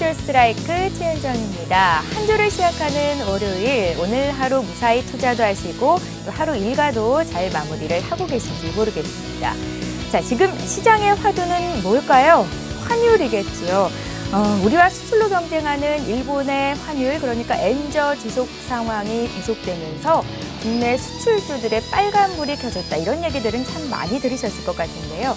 주식쇼 스트라이크 최현정입니다. 한 주를 시작하는 월요일, 오늘 하루 무사히 투자도 하시고 또 하루 일과도 잘 마무리를 하고 계신지 모르겠습니다. 자, 지금 시장의 화두는 뭘까요? 환율이겠죠. 우리와 수출로 경쟁하는 일본의 환율, 그러니까 엔저 지속 상황이 계속되면서 국내 수출주들의 빨간불이 켜졌다. 이런 얘기들은 참 많이 들으셨을 것 같은데요.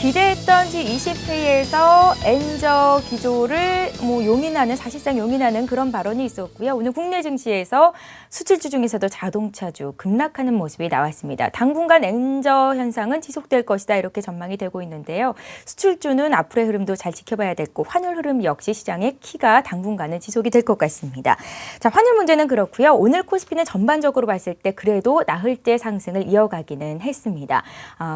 기대했던 G20회의에서 엔저 기조를 용인하는, 사실상 용인하는 그런 발언이 있었고요. 오늘 국내 증시에서 수출주 중에서도 자동차주 급락하는 모습이 나왔습니다. 당분간 엔저 현상은 지속될 것이다, 이렇게 전망이 되고 있는데요. 수출주는 앞으로의 흐름도 잘 지켜봐야 됐고 환율 흐름 역시 시장의 키가 당분간은 지속이 될 것 같습니다. 자, 환율 문제는 그렇고요. 오늘 코스피는 전반적으로 봤을 때 그래도 나흘째 상승을 이어가기는 했습니다.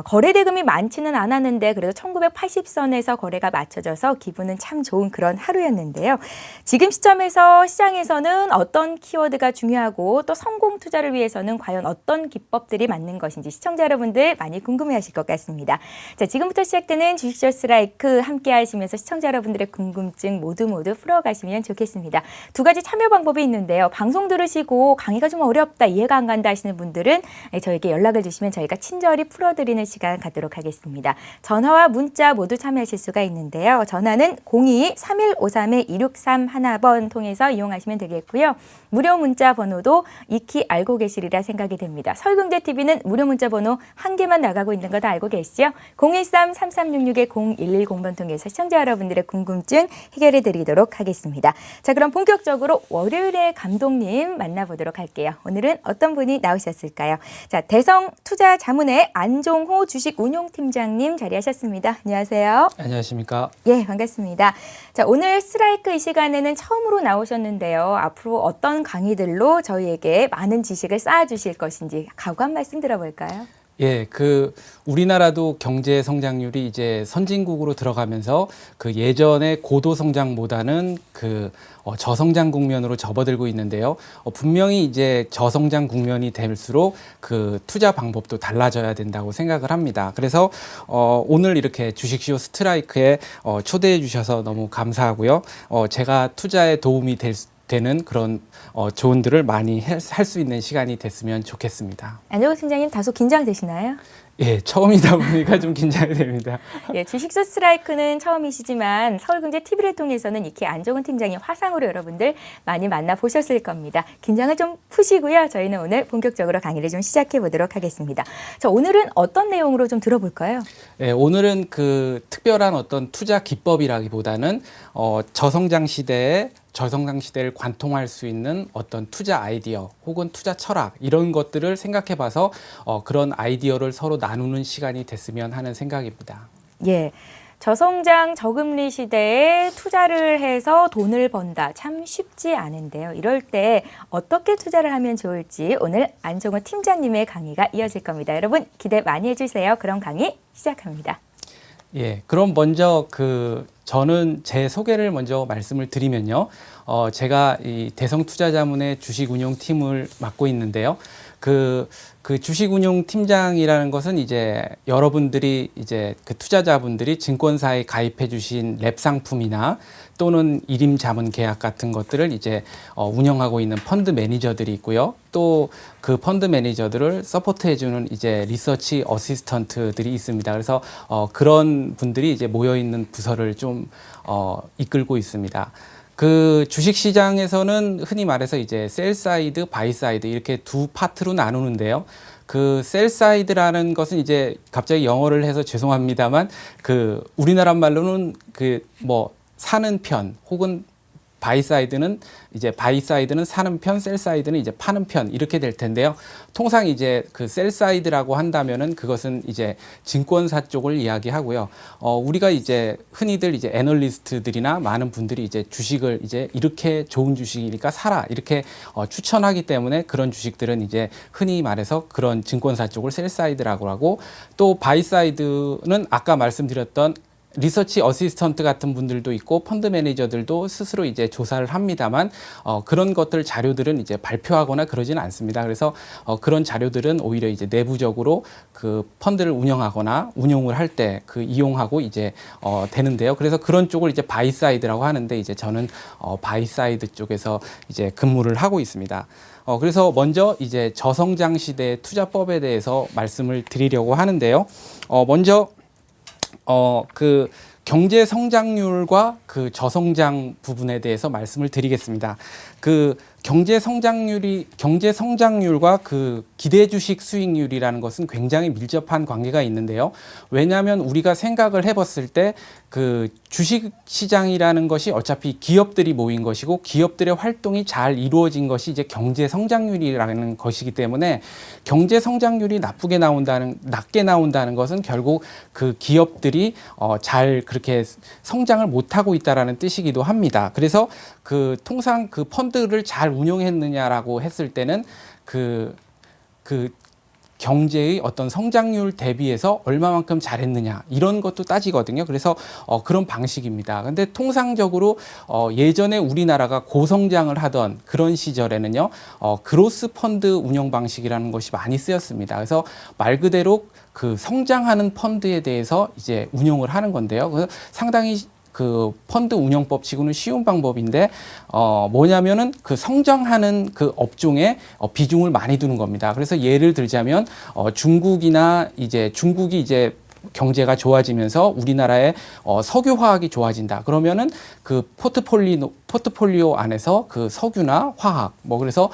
거래 대금이 많지는 않았는데 그래도 1980선에서 거래가 맞춰져서 기분은 참 좋은 그런 하루였는데요. 지금 시점에서 시장에서는 어떤 키워드가 중요하고 또 성공 투자를 위해서는 과연 어떤 기법들이 맞는 것인지 시청자 여러분들 많이 궁금해하실 것 같습니다. 자, 지금부터 시작되는 주식쇼 스트라이크 함께 하시면서 시청자 여러분들의 궁금증 모두 풀어가시면 좋겠습니다. 두 가지 참여 방법이 있는데요. 방송 들으시고 강의가 좀 어렵다, 이해가 안 간다 하시는 분들은 저에게 연락을 주시면 저희가 친절히 풀어드리는 시간 갖도록 하겠습니다. 전화와 문자 모두 참여하실 수가 있는데요. 전화는 02-3153-2631번 통해서 이용하시면 되겠고요. 무료 문자 번호도 익히 알고 계시리라 생각이 됩니다. 서울경제TV는 무료 문자 번호 한 개만 나가고 있는 거 다 알고 계시죠? 013-3366-0110번 통해서 시청자 여러분들의 궁금증 해결해 드리도록 하겠습니다. 자, 그럼 본격적으로 월요일의 감독님 만나보도록 할게요. 오늘은 어떤 분이 나오셨을까요? 자, 대성투자자문회 안종호 주식운용팀장님 자리하셨습니다. 안녕하세요. 안녕하십니까? 예, 반갑습니다. 자, 오늘 스트라이크 이 시간에는 처음으로 나오셨는데요. 앞으로 어떤 강의들로 저희에게 많은 지식을 쌓아주실 것인지 각오 한 말씀 들어볼까요? 예, 우리나라도 경제 성장률이 이제 선진국으로 들어가면서 예전의 고도 성장보다는 저성장 국면으로 접어들고 있는데요. 분명히 이제 저성장 국면이 될수록 투자 방법도 달라져야 된다고 생각을 합니다. 그래서 오늘 이렇게 주식쇼 스트라이크에 초대해 주셔서 너무 감사하고요. 제가 투자에 도움이 되는 그런 조언들을 많이 할 수 있는 시간이 됐으면 좋겠습니다. 안정호 팀장님 다소 긴장되시나요? 예, 처음이다 보니까 좀 긴장이 됩니다. 예, 주식쇼 스트라이크는 처음이시지만 서울경제TV를 통해서는 익히 안정훈 팀장님 화상으로 여러분들 많이 만나보셨을 겁니다. 긴장을 좀 푸시고요. 저희는 오늘 본격적으로 강의를 좀 시작해 보도록 하겠습니다. 자, 오늘은 어떤 내용으로 좀 들어볼까요? 예, 오늘은 특별한 어떤 투자 기법이라기보다는 저성장 시대를 관통할 수 있는 어떤 투자 아이디어 혹은 투자 철학 이런 것들을 생각해 봐서 그런 아이디어를 서로 나누는 시간이 됐으면 하는 생각입니다. 예. 저성장 저금리 시대에 투자를 해서 돈을 번다 참 쉽지 않은데요. 이럴 때 어떻게 투자를 하면 좋을지 오늘 안정호 팀장님의 강의가 이어질 겁니다. 여러분 기대 많이 해주세요. 그럼 강의 시작합니다. 예, 그럼 먼저 저는 제 소개를 먼저 말씀을 드리면요. 제가 이 대성투자자문의 주식운용팀을 맡고 있는데요. 주식운용팀장이라는 것은 이제 여러분들이 투자자분들이 증권사에 가입해 주신 랩 상품이나 또는 일임 자문 계약 같은 것들을 운영하고 있는 펀드 매니저들이 있고요. 또 그 펀드 매니저들을 서포트해 주는 리서치 어시스턴트들이 있습니다. 그래서 그런 분들이 모여 있는 부서를 좀 이끌고 있습니다. 주식 시장에서는 흔히 말해서 셀 사이드, 바이 사이드 이렇게 두 파트로 나누는데요. 셀 사이드라는 것은 갑자기 영어를 해서 죄송합니다만 우리나라 말로는 사는 편 혹은 바이 사이드는 사는 편, 셀 사이드는 파는 편 이렇게 될 텐데요. 통상 셀 사이드라고 한다면은 그것은 증권사 쪽을 이야기하고요. 우리가 흔히들 애널리스트들이나 많은 분들이 주식을 이렇게 좋은 주식이니까 사라 이렇게 추천하기 때문에 그런 주식들은 흔히 말해서 그런 증권사 쪽을 셀 사이드라고 하고 또 바이 사이드는 아까 말씀드렸던 리서치 어시스턴트 같은 분들도 있고 펀드 매니저들도 스스로 이제 조사를 합니다만 그런 것들 자료들은 이제 발표하거나 그러지는 않습니다. 그래서 그런 자료들은 오히려 이제 내부적으로 그 펀드를 운영하거나 운용을 할 때 그 이용하고 이제 되는데요. 그래서 그런 쪽을 이제 바이 사이드라고 하는데 이제 저는 바이 사이드 쪽에서 이제 근무를 하고 있습니다. 그래서 먼저 이제 저성장 시대 투자법에 대해서 말씀을 드리려고 하는데요. 먼저 그 경제 성장률과 그 저성장 부분에 대해서 말씀을 드리겠습니다. 그 경제 성장률과 그 기대 주식 수익률이라는 것은 굉장히 밀접한 관계가 있는데요. 왜냐하면 우리가 생각을 해봤을 때 그 주식 시장이라는 것이 어차피 기업들이 모인 것이고 기업들의 활동이 잘 이루어진 것이 이제 경제 성장률이라는 것이기 때문에 경제 성장률이 낮게 나온다는 것은 결국 그 기업들이 잘 그렇게 성장을 못하고 있다라는 뜻이기도 합니다. 그래서 그 통상 그 펀드를 잘 운용했느냐라고 했을 때는 그 경제의 어떤 성장률 대비해서 얼마만큼 잘했느냐 이런 것도 따지거든요. 그래서 그런 방식입니다. 근데 통상적으로 예전에 우리나라가 고성장을 하던 그런 시절에는요, 그로스 펀드 운영 방식이라는 것이 많이 쓰였습니다. 그래서 말 그대로 그 성장하는 펀드에 대해서 이제 운용을 하는 건데요. 그래서 상당히 그 펀드 운영법 치고는 쉬운 방법인데 뭐냐면은 그 성장하는 그 업종에 비중을 많이 두는 겁니다. 그래서 예를 들자면 중국이 이제 경제가 좋아지면서 우리나라의 석유화학이 좋아진다. 그러면은 그 포트폴리오 안에서 그 석유나 화학, 뭐 그래서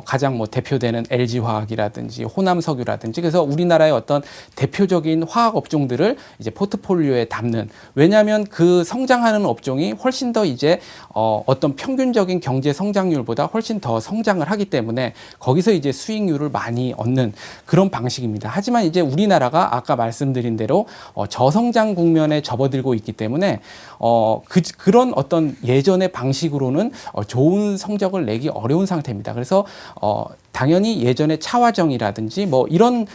가장 뭐 대표되는 LG화학이라든지 호남석유라든지 그래서 우리나라의 어떤 대표적인 화학 업종들을 이제 포트폴리오에 담는. 왜냐하면 그 성장하는 업종이 훨씬 더 이제 어떤 평균적인 경제 성장률보다 훨씬 더 성장을 하기 때문에 거기서 이제 수익률을 많이 얻는 그런 방식입니다. 하지만 이제 우리나라가 아까 말씀드린 대로 저성장 국면에 접어들고 있기 때문에 그런 어떤 예전의 방식으로는 좋은 성적을 내기 어려운 상태입니다. 그래서 당연히 예전에 차화정이라든지 뭐 이런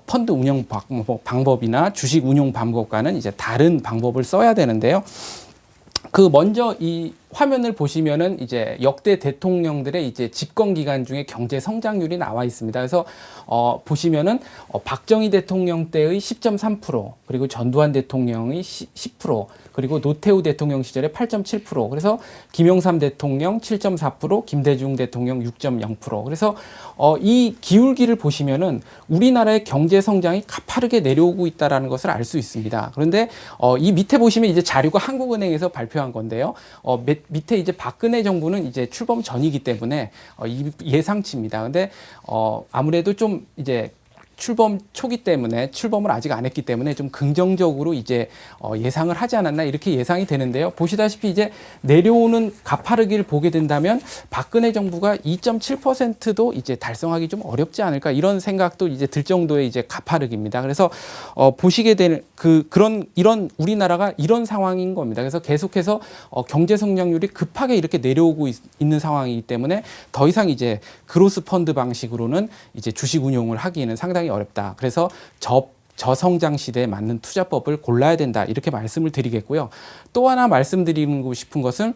펀드 운영 방법이나 주식 운용 방법과는 이제 다른 방법을 써야 되는데요. 그 먼저 이 화면을 보시면은 이제 역대 대통령들의 이제 집권 기간 중에 경제 성장률이 나와 있습니다. 그래서 보시면은 박정희 대통령 때의 10.3%, 그리고 전두환 대통령의 10%, 그리고 노태우 대통령 시절에 8.7%, 그래서 김영삼 대통령 7.4%, 김대중 대통령 6.0%. 그래서 이 기울기를 보시면은 우리나라의 경제 성장이 가파르게 내려오고 있다라는 것을 알 수 있습니다. 그런데 이 밑에 보시면 이제 자료가 한국은행에서 발표한 건데요. 밑에 이제 박근혜 정부는 이제 출범 전이기 때문에 예상치입니다. 근데 아무래도 좀 이제 출범 초기 때문에 출범을 아직 안 했기 때문에 좀 긍정적으로 이제 예상을 하지 않았나 이렇게 예상이 되는데요. 보시다시피 이제 내려오는 가파르기를 보게 된다면 박근혜 정부가 2.7%도 이제 달성하기 좀 어렵지 않을까 이런 생각도 이제 들 정도의 이제 가파르기입니다. 그래서 보시게 되는 이런 우리나라가 이런 상황인 겁니다. 그래서 계속해서 경제 성장률이 급하게 이렇게 내려오고 있는 상황이기 때문에 더 이상 이제 그로스 펀드 방식으로는 이제 주식 운용을 하기에는 상당히 어렵다. 그래서 저성장 시대에 맞는 투자법을 골라야 된다. 이렇게 말씀을 드리겠고요. 또 하나 말씀드리고 싶은 것은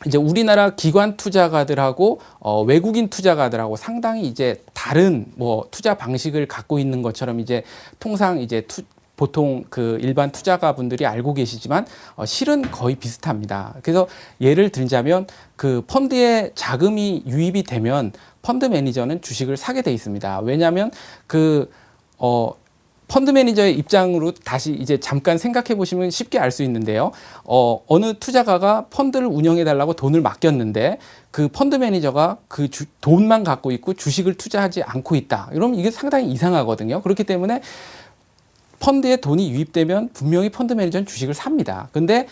이제 우리나라 기관 투자가들하고 외국인 투자가들하고 상당히 이제 다른 뭐 투자 방식을 갖고 있는 것처럼 이제 통상 이제 보통 그 일반 투자가 분들이 알고 계시지만 실은 거의 비슷합니다. 그래서 예를 들자면 그 펀드에 자금이 유입이 되면 펀드 매니저는 주식을 사게 돼 있습니다. 왜냐하면 펀드 매니저의 입장으로 다시 이제 잠깐 생각해 보시면 쉽게 알 수 있는데요. 어느 투자가가 펀드를 운영해 달라고 돈을 맡겼는데 그 펀드 매니저가 그 돈만 갖고 있고 주식을 투자하지 않고 있다. 그럼 이게 상당히 이상하거든요. 그렇기 때문에 펀드에 돈이 유입되면 분명히 펀드 매니저는 주식을 삽니다. 근데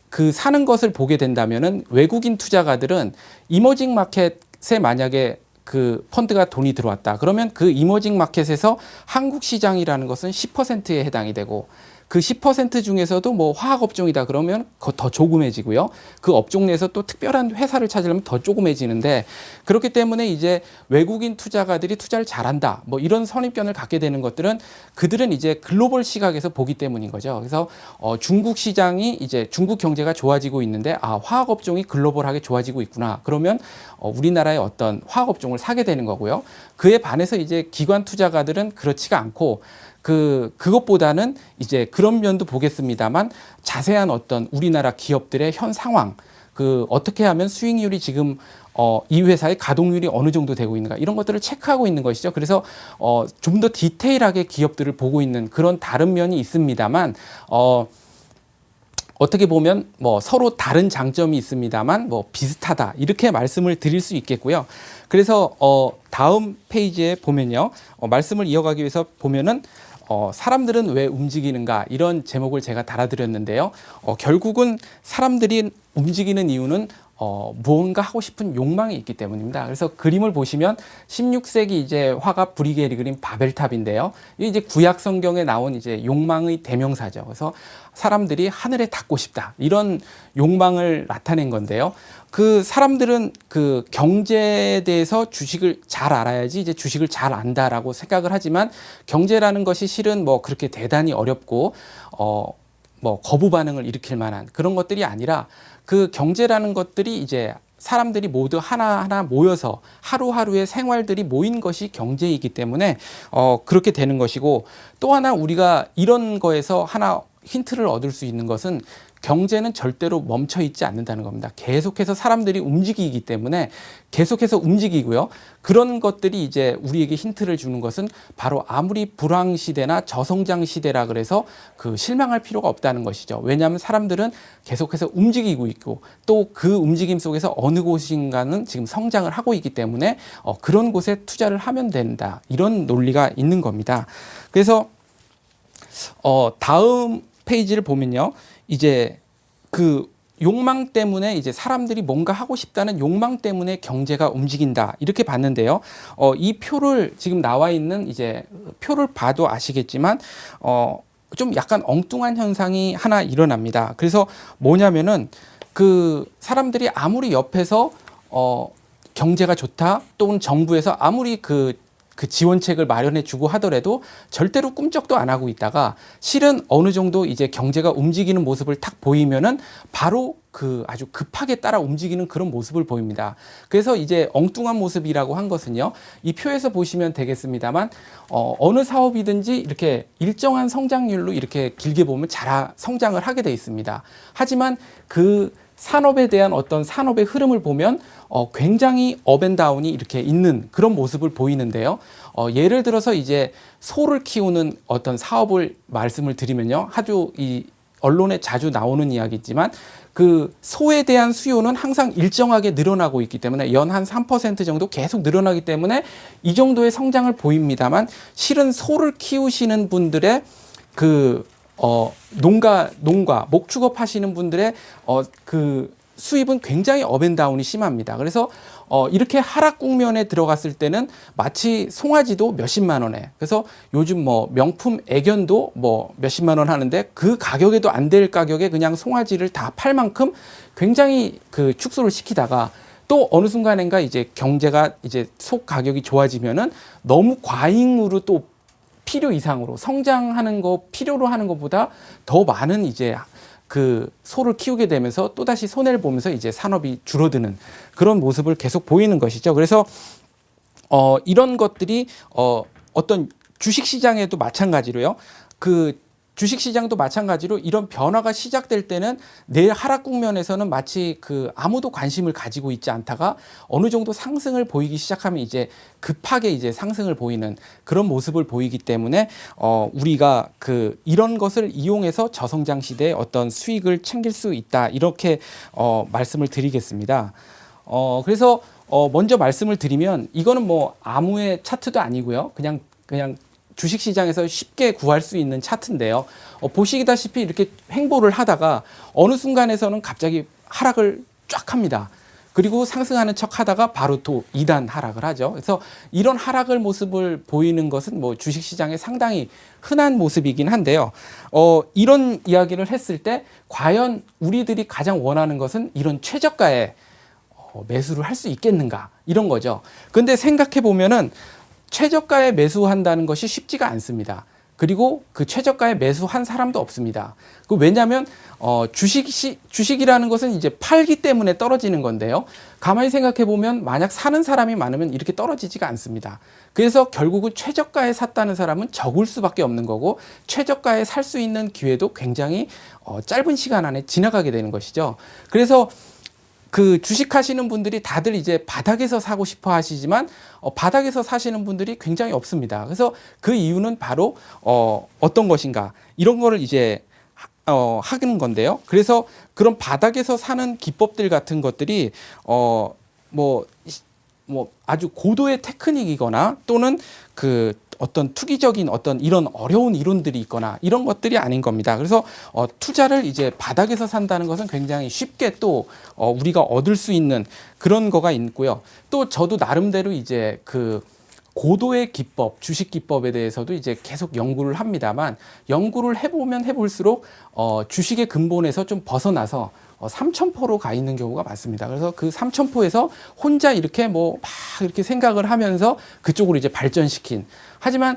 그 사는 것을 보게 된다면은 외국인 투자가들은 이머징 마켓에 만약에 그 펀드가 돈이 들어왔다. 그러면 그 이머징 마켓에서 한국 시장이라는 것은 10%에 해당이 되고 그 10% 중에서도 뭐 화학 업종이다 그러면 더 조그매지고요. 그 업종 내에서 또 특별한 회사를 찾으려면 더 조그매지는데, 그렇기 때문에 이제 외국인 투자가들이 투자를 잘한다 뭐 이런 선입견을 갖게 되는 것들은 그들은 이제 글로벌 시각에서 보기 때문인 거죠. 그래서 중국 시장이 이제 중국 경제가 좋아지고 있는데 화학 업종이 글로벌하게 좋아지고 있구나. 그러면 우리나라의 어떤 화학 업종을 사게 되는 거고요. 그에 반해서 이제 기관 투자가들은 그렇지가 않고 그것보다는 이제 그런 면도 보겠습니다만 자세한 어떤 우리나라 기업들의 현 상황, 어떻게 하면 수익률이 지금 이 회사의 가동률이 어느 정도 되고 있는가 이런 것들을 체크하고 있는 것이죠. 그래서 좀 더 디테일하게 기업들을 보고 있는 그런 다른 면이 있습니다만 어떻게 보면 뭐 서로 다른 장점이 있습니다만 뭐 비슷하다 이렇게 말씀을 드릴 수 있겠고요. 그래서 다음 페이지에 보면요, 말씀을 이어가기 위해서 보면은 사람들은 왜 움직이는가 이런 제목을 제가 달아드렸는데요. 결국은 사람들이 움직이는 이유는 무언가 하고 싶은 욕망이 있기 때문입니다. 그래서 그림을 보시면 16세기 이제 화가 브리게리 그린 바벨탑인데요. 이게 이제 구약 성경에 나온 이제 욕망의 대명사죠. 그래서 사람들이 하늘에 닿고 싶다 이런 욕망을 나타낸 건데요. 그 사람들은 그 경제에 대해서 주식을 잘 알아야지 이제 주식을 잘 안다라고 생각을 하지만 경제라는 것이 실은 뭐 그렇게 대단히 어렵고 뭐 거부 반응을 일으킬 만한 그런 것들이 아니라 그 경제라는 것들이 이제 사람들이 모두 하나하나 모여서 하루하루의 생활들이 모인 것이 경제이기 때문에 그렇게 되는 것이고, 또 하나 우리가 이런 거에서 하나 힌트를 얻을 수 있는 것은 경제는 절대로 멈춰 있지 않는다는 겁니다. 계속해서 사람들이 움직이기 때문에 계속해서 움직이고요. 그런 것들이 이제 우리에게 힌트를 주는 것은 바로 아무리 불황 시대나 저성장 시대라 그래서 실망할 필요가 없다는 것이죠. 왜냐하면 사람들은 계속해서 움직이고 있고 또 그 움직임 속에서 어느 곳인가는 지금 성장을 하고 있기 때문에 그런 곳에 투자를 하면 된다. 이런 논리가 있는 겁니다. 그래서 다음 페이지를 보면요. 이제 그 욕망 때문에 이제 사람들이 뭔가 하고 싶다는 욕망 때문에 경제가 움직인다 이렇게 봤는데요. 이 표를 지금 나와 있는 이제 표를 봐도 아시겠지만 좀 약간 엉뚱한 현상이 하나 일어납니다. 그래서 뭐냐면은 그 사람들이 아무리 옆에서 경제가 좋다 또는 정부에서 아무리 그 지원책을 마련해 주고 하더라도 절대로 꿈쩍도 안 하고 있다가 실은 어느 정도 이제 경제가 움직이는 모습을 탁 보이면은 바로 아주 급하게 따라 움직이는 그런 모습을 보입니다. 그래서 이제 엉뚱한 모습이라고 한 것은요, 이 표에서 보시면 되겠습니다만 어느 사업이든지 이렇게 일정한 성장률로 이렇게 길게 보면 잘 성장을 하게 돼 있습니다. 하지만 그 산업에 대한 어떤 산업의 흐름을 보면 굉장히 업앤다운이 이렇게 있는 그런 모습을 보이는데요. 예를 들어서 이제 소를 키우는 어떤 사업을 말씀을 드리면요. 아주 이 언론에 자주 나오는 이야기지만 그 소에 대한 수요는 항상 일정하게 늘어나고 있기 때문에 연 한 3% 정도 계속 늘어나기 때문에 이 정도의 성장을 보입니다만 실은 소를 키우시는 분들의 농가, 목축업 하시는 분들의 수입은 굉장히 업앤다운이 심합니다. 그래서 이렇게 하락 국면에 들어갔을 때는 마치 송아지도 몇십만 원에, 그래서 요즘 뭐 명품 애견도 뭐 몇십만 원 하는데 그 가격에도 안 될 가격에 그냥 송아지를 다 팔 만큼 굉장히 축소를 시키다가 또 어느 순간인가 이제 경제가 이제 소 가격이 좋아지면은 너무 과잉으로 또 필요 이상으로 성장하는 거 필요로 하는 것보다 더 많은 이제 소를 키우게 되면서 또다시 손해를 보면서 이제 산업이 줄어드는 그런 모습을 계속 보이는 것이죠. 그래서 이런 것들이 어떤 주식 시장에도 마찬가지로요. 주식 시장도 마찬가지로 이런 변화가 시작될 때는 내 하락 국면에서는 마치 아무도 관심을 가지고 있지 않다가 어느 정도 상승을 보이기 시작하면 이제 급하게 이제 상승을 보이는 그런 모습을 보이기 때문에 우리가 이런 것을 이용해서 저성장 시대에 어떤 수익을 챙길 수 있다 이렇게 말씀을 드리겠습니다. 그래서 먼저 말씀을 드리면 이거는 뭐 아무의 차트도 아니고요. 그냥 주식시장에서 쉽게 구할 수 있는 차트인데요. 보시다시피 이렇게 횡보를 하다가 어느 순간에서는 갑자기 하락을 쫙 합니다. 그리고 상승하는 척 하다가 바로 또 2단 하락을 하죠. 그래서 이런 하락을 모습을 보이는 것은 뭐 주식시장에 상당히 흔한 모습이긴 한데요. 이런 이야기를 했을 때 과연 우리들이 가장 원하는 것은 이런 최저가에 매수를 할 수 있겠는가 이런 거죠. 근데 생각해 보면은 최저가에 매수한다는 것이 쉽지가 않습니다. 그리고 그 최저가에 매수한 사람도 없습니다. 왜냐하면 주식이라는 것은 이제 팔기 때문에 떨어지는 건데요. 가만히 생각해 보면 만약 사는 사람이 많으면 이렇게 떨어지지가 않습니다. 그래서 결국은 최저가에 샀다는 사람은 적을 수밖에 없는 거고 최저가에 살 수 있는 기회도 굉장히 짧은 시간 안에 지나가게 되는 것이죠. 그래서 그 주식하시는 분들이 다들 이제 바닥에서 사고 싶어 하시지만 바닥에서 사시는 분들이 굉장히 없습니다. 그래서 그 이유는 바로 어떤 것인가 이런 거를 이제 하는 건데요. 그래서 그런 바닥에서 사는 기법들 같은 것들이 뭐 아주 고도의 테크닉이거나 또는 그 어떤 투기적인 어떤 이런 어려운 이론들이 있거나 이런 것들이 아닌 겁니다. 그래서 투자를 이제 바닥에서 산다는 것은 굉장히 쉽게 또 우리가 얻을 수 있는 그런 거가 있고요. 또 저도 나름대로 이제 그 고도의 기법, 주식 기법에 대해서도 이제 계속 연구를 합니다만 연구를 해보면 해볼수록 주식의 근본에서 좀 벗어나서 3,000%로 가 있는 경우가 많습니다. 그래서 그 3,000%에서 혼자 이렇게 뭐 막 이렇게 생각을 하면서 그쪽으로 이제 발전시킨. 하지만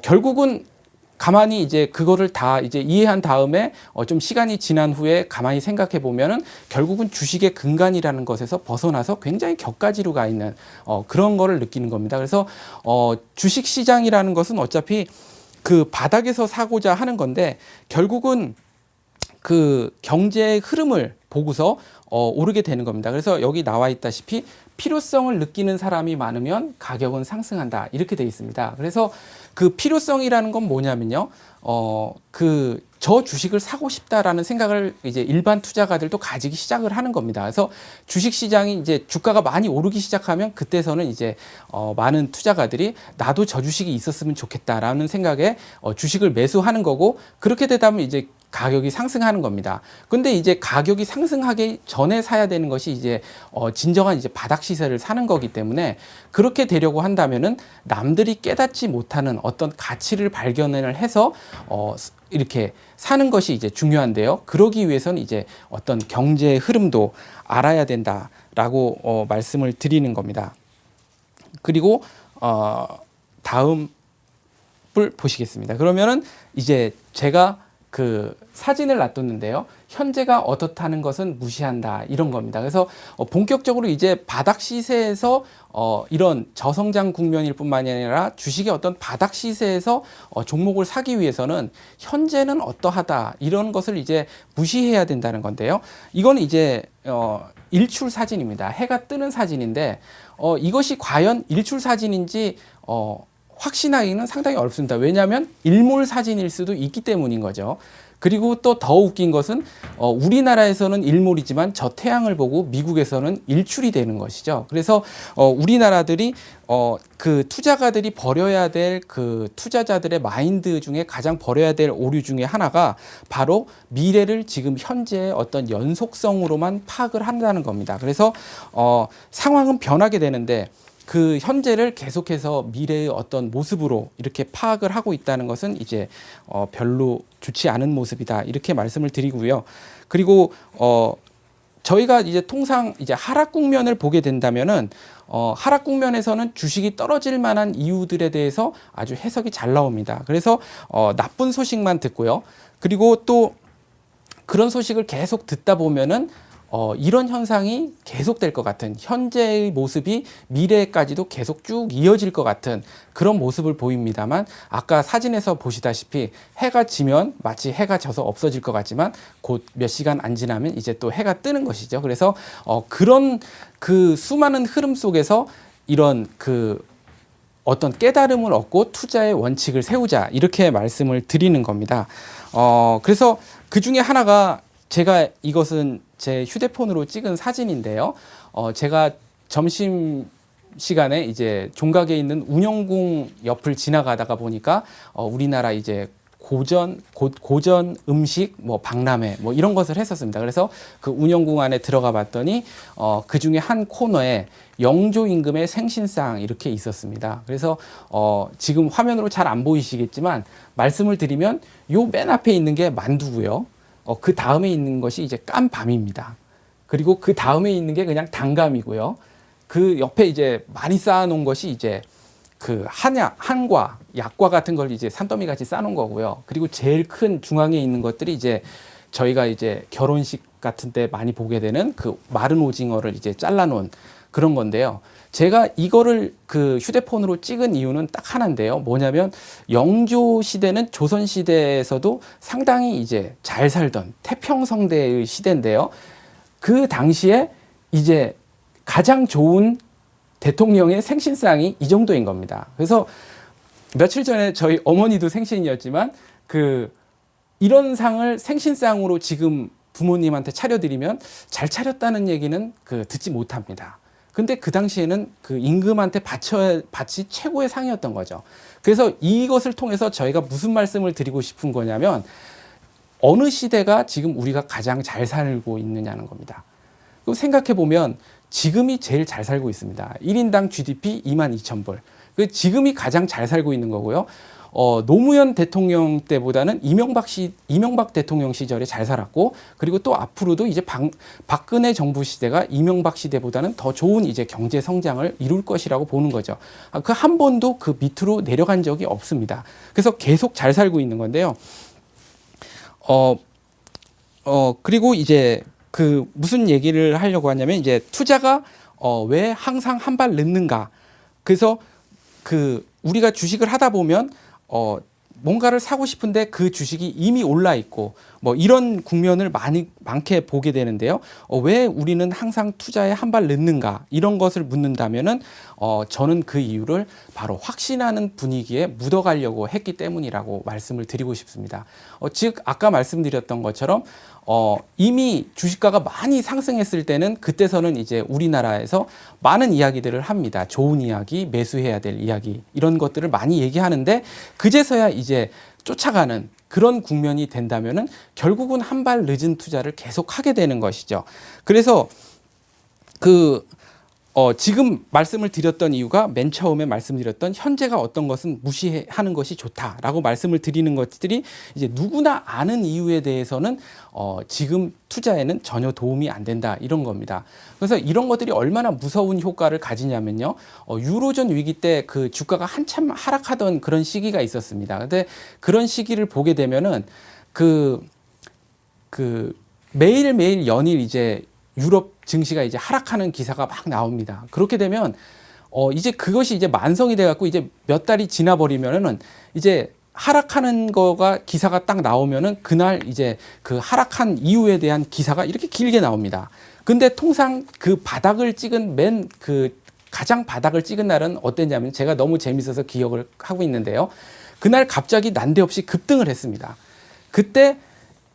결국은 가만히 이제 그거를 다 이제 이해한 다음에 좀 시간이 지난 후에 가만히 생각해 보면은 결국은 주식의 근간이라는 것에서 벗어나서 굉장히 격가지로 가 있는 그런 거를 느끼는 겁니다. 그래서 주식 시장이라는 것은 어차피 그 바닥에서 사고자 하는 건데 결국은 그 경제의 흐름을 보고서 오르게 되는 겁니다. 그래서 여기 나와 있다시피 필요성을 느끼는 사람이 많으면 가격은 상승한다 이렇게 돼 있습니다. 그래서 그 필요성이라는 건 뭐냐면요. 저 주식을 사고 싶다라는 생각을 이제 일반 투자가들도 가지기 시작을 하는 겁니다. 그래서 주식 시장이 이제 주가가 많이 오르기 시작하면 그때서는 이제 많은 투자가들이 나도 저 주식이 있었으면 좋겠다라는 생각에 주식을 매수하는 거고 그렇게 되다 보면 이제 가격이 상승하는 겁니다. 근데 이제 가격이 상승하기 전에 사야 되는 것이 이제 진정한 이제 바닥 시세를 사는 거기 때문에 그렇게 되려고 한다면은 남들이 깨닫지 못하는 어떤 가치를 발견을 해서 이렇게 사는 것이 이제 중요한데요. 그러기 위해서는 이제 어떤 경제의 흐름도 알아야 된다라고 말씀을 드리는 겁니다. 그리고 다음을 보시겠습니다. 그러면은 이제 제가 그 사진을 놔뒀는데요. 현재가 어떻다는 것은 무시한다 이런 겁니다. 그래서 본격적으로 이제 바닥 시세에서 이런 저성장 국면일 뿐만이 아니라 주식의 어떤 바닥 시세에서 종목을 사기 위해서는 현재는 어떠하다 이런 것을 이제 무시해야 된다는 건데요. 이건 이제 일출 사진입니다. 해가 뜨는 사진인데 이것이 과연 일출 사진인지 확신하기는 상당히 어렵습니다. 왜냐하면 일몰 사진일 수도 있기 때문인 거죠. 그리고 또 더 웃긴 것은 우리나라에서는 일몰이지만 저 태양을 보고 미국에서는 일출이 되는 것이죠. 그래서 우리나라들이 그 투자가들이 버려야 될 그 투자자들의 마인드 중에 가장 버려야 될 오류 중에 하나가 바로 미래를 지금 현재의 어떤 연속성으로만 파악을 한다는 겁니다. 그래서 상황은 변하게 되는데 그 현재를 계속해서 미래의 어떤 모습으로 이렇게 파악을 하고 있다는 것은 이제 별로 좋지 않은 모습이다 이렇게 말씀을 드리고요. 그리고 저희가 이제 통상 이제 하락 국면을 보게 된다면은 하락 국면에서는 주식이 떨어질 만한 이유들에 대해서 아주 해석이 잘 나옵니다. 그래서 나쁜 소식만 듣고요. 그리고 또 그런 소식을 계속 듣다 보면은 이런 현상이 계속될 것 같은 현재의 모습이 미래까지도 계속 쭉 이어질 것 같은 그런 모습을 보입니다만 아까 사진에서 보시다시피 해가 지면 마치 해가 져서 없어질 것 같지만 곧 몇 시간 안 지나면 이제 또 해가 뜨는 것이죠. 그래서 그런 그 수많은 흐름 속에서 이런 그 어떤 깨달음을 얻고 투자의 원칙을 세우자 이렇게 말씀을 드리는 겁니다. 그래서 그 중에 하나가 제가 이것은 제 휴대폰으로 찍은 사진인데요. 제가 점심 시간에 이제 종각에 있는 운영궁 옆을 지나가다가 보니까 우리나라 이제 고전 음식, 뭐 박람회, 뭐 이런 것을 했었습니다. 그래서 그 운영궁 안에 들어가 봤더니 그 중에 한 코너에 영조 임금의 생신상 이렇게 있었습니다. 그래서 지금 화면으로 잘 안 보이시겠지만 말씀을 드리면 요 맨 앞에 있는 게 만두고요. 그 다음에 있는 것이 이제 깐밤입니다. 그리고 그 다음에 있는 게 그냥 단감이고요. 그 옆에 이제 많이 쌓아놓은 것이 이제 그 한과, 약과 같은 걸 이제 산더미 같이 쌓아놓은 거고요. 그리고 제일 큰 중앙에 있는 것들이 이제 저희가 이제 결혼식 같은 때 많이 보게 되는 그 마른 오징어를 이제 잘라놓은 그런 건데요. 제가 이거를 그 휴대폰으로 찍은 이유는 딱 하나인데요. 뭐냐면 영조 시대는 조선 시대에서도 상당히 이제 잘 살던 태평성대의 시대인데요. 그 당시에 이제 가장 좋은 대통령의 생신상이 이 정도인 겁니다. 그래서 며칠 전에 저희 어머니도 생신이었지만 이런 상을 생신상으로 지금 부모님한테 차려드리면 잘 차렸다는 얘기는 듣지 못합니다. 근데 그 당시에는 그 임금한테 바치 최고의 상이었던 거죠. 그래서 이것을 통해서 저희가 무슨 말씀을 드리고 싶은 거냐면 어느 시대가 지금 우리가 가장 잘 살고 있느냐는 겁니다. 그럼 생각해 보면 지금이 제일 잘 살고 있습니다. 1인당 GDP 22,000불. 지금이 가장 잘 살고 있는 거고요. 노무현 대통령 때보다는 이명박 대통령 시절에 잘 살았고, 그리고 또 앞으로도 이제 박근혜 정부 시대가 이명박 시대보다는 더 좋은 이제 경제 성장을 이룰 것이라고 보는 거죠. 그 한 번도 그 밑으로 내려간 적이 없습니다. 그래서 계속 잘 살고 있는 건데요. 그리고 이제 무슨 얘기를 하려고 하냐면 이제 투자가 왜 항상 한 발 늦는가. 그래서 우리가 주식을 하다 보면 뭔가를 사고 싶은데 그 주식이 이미 올라 있고 뭐 이런 국면을 많게 보게 되는데요. 왜 우리는 항상 투자에 한 발 늦는가 이런 것을 묻는다면은 저는 그 이유를 바로 확신하는 분위기에 묻어가려고 했기 때문이라고 말씀을 드리고 싶습니다. 즉 아까 말씀드렸던 것처럼 이미 주식가가 많이 상승했을 때는 그때서는 이제 우리나라에서 많은 이야기들을 합니다. 좋은 이야기, 매수해야 될 이야기 이런 것들을 많이 얘기하는데 그제서야 이제 쫓아가는 그런 국면이 된다면은 결국은 한 발 늦은 투자를 계속 하게 되는 것이죠. 그래서 지금 말씀을 드렸던 이유가 맨 처음에 말씀드렸던 현재가 어떤 것은 무시하는 것이 좋다라고 말씀을 드리는 것들이 이제 누구나 아는 이유에 대해서는 지금 투자에는 전혀 도움이 안 된다 이런 겁니다. 그래서 이런 것들이 얼마나 무서운 효과를 가지냐면요. 유로존 위기 때 그 주가가 한참 하락하던 그런 시기가 있었습니다. 근데 그런 시기를 보게 되면은 매일매일 연일 이제 유럽 증시가 이제 하락하는 기사가 막 나옵니다. 그렇게 되면 이제 그것이 이제 만성이 돼 갖고 이제 몇 달이 지나 버리면은 이제 하락하는 거가 기사가 딱 나오면은 그날 이제 그 하락한 이유에 대한 기사가 이렇게 길게 나옵니다. 근데 통상 그 바닥을 찍은 가장 바닥을 찍은 날은 어땠냐면 제가 너무 재밌어서 기억을 하고 있는데요. 그날 갑자기 난데없이 급등을 했습니다. 그때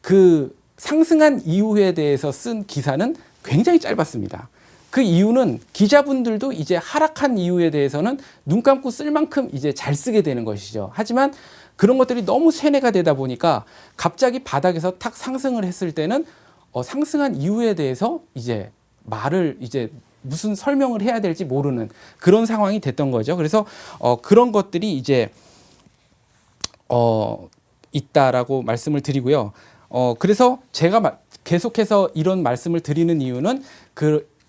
그 상승한 이유에 대해서 쓴 기사는 굉장히 짧았습니다. 그 이유는 기자분들도 이제 하락한 이유에 대해서는 눈 감고 쓸 만큼 이제 잘 쓰게 되는 것이죠. 하지만 그런 것들이 너무 세뇌가 되다 보니까 갑자기 바닥에서 탁 상승을 했을 때는 상승한 이유에 대해서 이제 말을 이제 무슨 설명을 해야 될지 모르는 그런 상황이 됐던 거죠. 그래서 그런 것들이 이제 있다라고 말씀을 드리고요. 그래서 제가 계속해서 이런 말씀을 드리는 이유는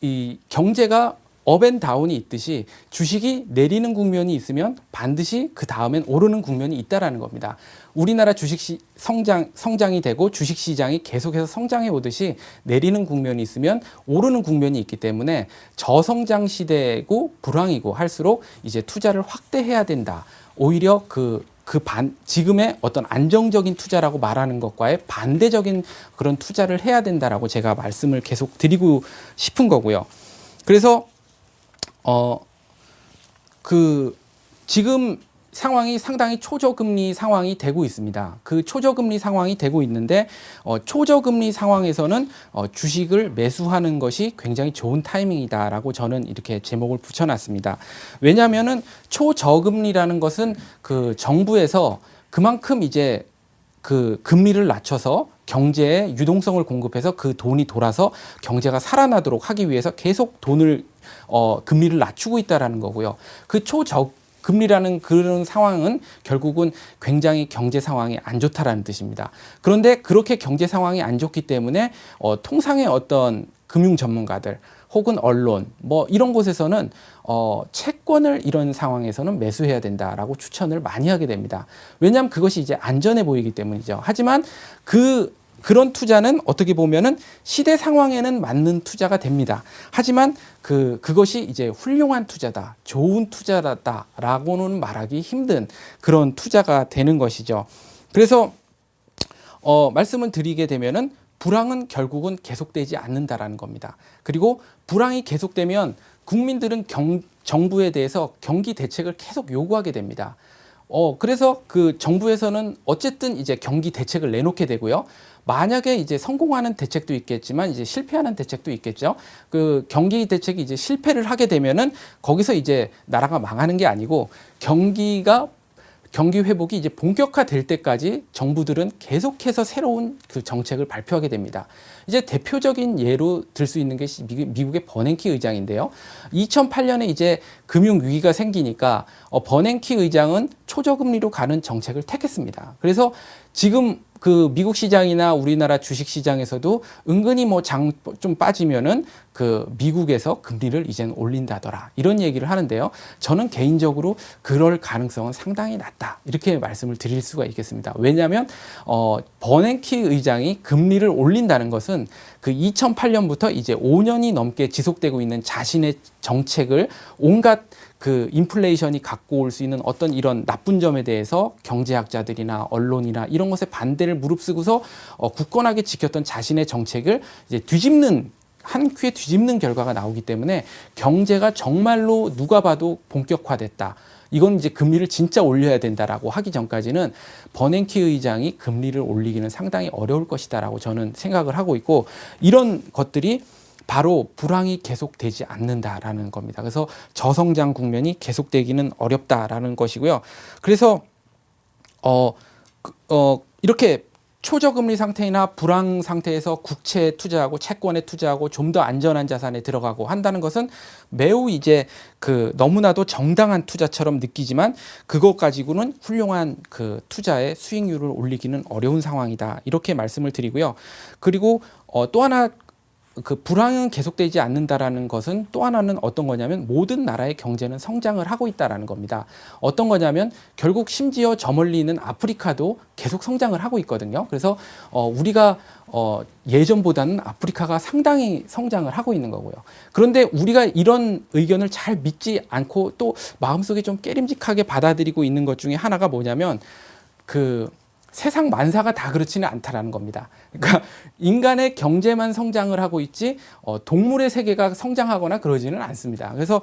이 경제가 업앤다운이 있듯이 주식이 내리는 국면이 있으면 반드시 그 다음엔 오르는 국면이 있다라는 겁니다. 우리나라 주식 성장이 되고 주식 시장이 계속해서 성장해 오듯이 내리는 국면이 있으면 오르는 국면이 있기 때문에 저성장 시대고 불황이고 할수록 이제 투자를 확대해야 된다. 오히려 지금의 어떤 안정적인 투자라고 말하는 것과의 반대적인 그런 투자를 해야 된다라고 제가 말씀을 계속 드리고 싶은 거고요. 그래서 지금 상황이 상당히 초저금리 상황이 되고 있습니다. 그 초저금리 상황이 되고 있는데 초저금리 상황에서는 주식을 매수하는 것이 굉장히 좋은 타이밍이다라고 저는 이렇게 제목을 붙여놨습니다. 왜냐하면은 초저금리라는 것은 그 정부에서 그만큼 이제 그 금리를 낮춰서 경제에 유동성을 공급해서 그 돈이 돌아서 경제가 살아나도록 하기 위해서 계속 돈을 금리를 낮추고 있다라는 거고요. 그 금리라는 그런 상황은 결국은 굉장히 경제 상황이 안 좋다라는 뜻입니다. 그런데 그렇게 경제 상황이 안 좋기 때문에 통상의 어떤 금융 전문가들 혹은 언론 뭐 이런 곳에서는 채권을 이런 상황에서는 매수해야 된다라고 추천을 많이 하게 됩니다. 왜냐하면 그것이 이제 안전해 보이기 때문이죠. 하지만 그런 투자는 어떻게 보면은 시대 상황에는 맞는 투자가 됩니다. 하지만 그것이 이제 훌륭한 투자다, 좋은 투자다라고는 말하기 힘든 그런 투자가 되는 것이죠. 그래서 말씀을 드리게 되면은 불황은 결국은 계속되지 않는다라는 겁니다. 그리고 불황이 계속되면 국민들은 정부에 대해서 경기 대책을 계속 요구하게 됩니다. 그래서 그 정부에서는 어쨌든 이제 경기 대책을 내놓게 되고요. 만약에 이제 성공하는 대책도 있겠지만 이제 실패하는 대책도 있겠죠. 그 경기 대책이 이제 실패를 하게 되면은 거기서 이제 나라가 망하는 게 아니고 경기 회복이 이제 본격화될 때까지 정부들은 계속해서 새로운 그 정책을 발표하게 됩니다. 이제 대표적인 예로 들 수 있는 게 미국의 버냉키 의장인데요. 2008년에 이제 금융 위기가 생기니까 버냉키 의장은 초저금리로 가는 정책을 택했습니다. 그래서 지금 그 미국 시장이나 우리나라 주식 시장에서도 은근히 뭐 장 좀 빠지면은 그 미국에서 금리를 이제는 올린다더라 이런 얘기를 하는데요. 저는 개인적으로 그럴 가능성은 상당히 낮다 이렇게 말씀을 드릴 수가 있겠습니다. 왜냐하면 버냉키 의장이 금리를 올린다는 것은 그 2008년부터 이제 5년이 넘게 지속되고 있는 자신의 정책을 온갖 그 인플레이션이 갖고 올 수 있는 어떤 이런 나쁜 점에 대해서 경제학자들이나 언론이나 이런 것에 반대를 무릅쓰고서 굳건하게 지켰던 자신의 정책을 이제 한 큐에 뒤집는 결과가 나오기 때문에 경제가 정말로 누가 봐도 본격화됐다. 이건 이제 금리를 진짜 올려야 된다라고 하기 전까지는 버냉키 의장이 금리를 올리기는 상당히 어려울 것이다라고 저는 생각을 하고 있고 이런 것들이 바로 불황이 계속되지 않는다라는 겁니다. 그래서 저성장 국면이 계속되기는 어렵다라는 것이고요. 그래서 이렇게 초저금리 상태나 불황 상태에서 국채에 투자하고 채권에 투자하고 좀 더 안전한 자산에 들어가고 한다는 것은 매우 이제 너무나도 정당한 투자처럼 느끼지만 그것 가지고는 훌륭한 그 투자의 수익률을 올리기는 어려운 상황이다. 이렇게 말씀을 드리고요. 그리고 또 하나 그 불황은 계속되지 않는다라는 것은 또 하나는 어떤 거냐면 모든 나라의 경제는 성장을 하고 있다라는 겁니다. 어떤 거냐면 결국 심지어 저 멀리 있는 아프리카도 계속 성장을 하고 있거든요. 그래서 우리가 예전보다는 아프리카가 상당히 성장을 하고 있는 거고요. 그런데 우리가 이런 의견을 잘 믿지 않고 또 마음속에 좀 깨림직하게 받아들이고 있는 것 중에 하나가 뭐냐면 세상 만사가 다 그렇지는 않다라는 겁니다. 그러니까 인간의 경제만 성장을 하고 있지 동물의 세계가 성장하거나 그러지는 않습니다. 그래서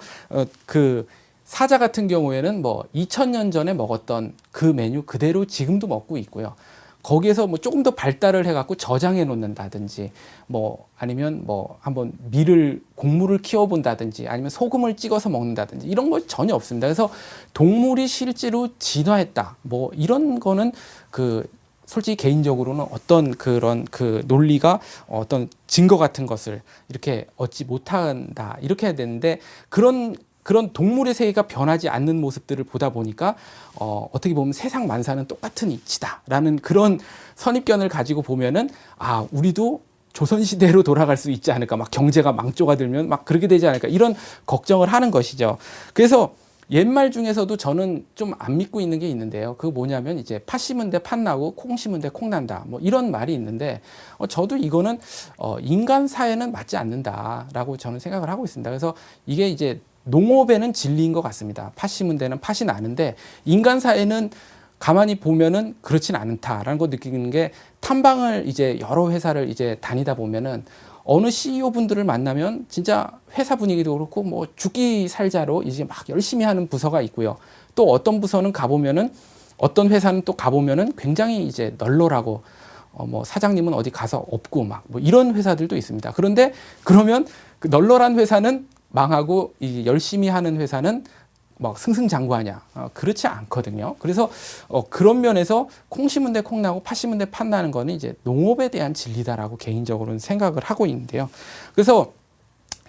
사자 같은 경우에는 뭐 2000년 전에 먹었던 그 메뉴 그대로 지금도 먹고 있고요. 거기에서 뭐 조금 더 발달을 해갖고 저장해 놓는다든지 뭐 아니면 뭐 한번 곡물을 키워본다든지 아니면 소금을 찍어서 먹는다든지 이런 거 전혀 없습니다. 그래서 동물이 실제로 진화했다 뭐 이런 거는 솔직히 개인적으로는 어떤 그런 논리가 어떤 증거 같은 것을 이렇게 얻지 못한다 이렇게 해야 되는데 그런 동물의 세계가 변하지 않는 모습들을 보다 보니까 어떻게 보면 세상 만사는 똑같은 이치다라는 그런 선입견을 가지고 보면은 우리도 조선시대로 돌아갈 수 있지 않을까 막 경제가 망조가 들면 막 그렇게 되지 않을까 이런 걱정을 하는 것이죠. 그래서 옛말 중에서도 저는 좀 안 믿고 있는 게 있는데요. 그거 뭐냐면 이제 팥 심은 데 팥 나고 콩 심은 데 콩 난다. 뭐 이런 말이 있는데 저도 이거는 인간 사회는 맞지 않는다라고 저는 생각을 하고 있습니다. 그래서 이게 이제 농업에는 진리인 것 같습니다. 팥 심은 데는 팥이 나는데 인간 사회는 가만히 보면은 그렇진 않다라는 거 느끼는 게 탐방을 이제 여러 회사를 이제 다니다 보면은 어느 CEO 분들을 만나면 진짜 회사 분위기도 그렇고 뭐 죽기 살자로 이제 막 열심히 하는 부서가 있고요. 또 어떤 부서는 가보면은 어떤 회사는 또 가보면은 굉장히 이제 널널하고 뭐 사장님은 어디 가서 없고 막 뭐 이런 회사들도 있습니다. 그런데 그러면 그 널널한 회사는 망하고 이 열심히 하는 회사는 막 승승장구하냐? 그렇지 않거든요. 그래서 그런 면에서 콩 심은 데 콩 나고 팥 심은 데 팥 나는 거는 이제 농업에 대한 진리다라고 개인적으로는 생각을 하고 있는데요. 그래서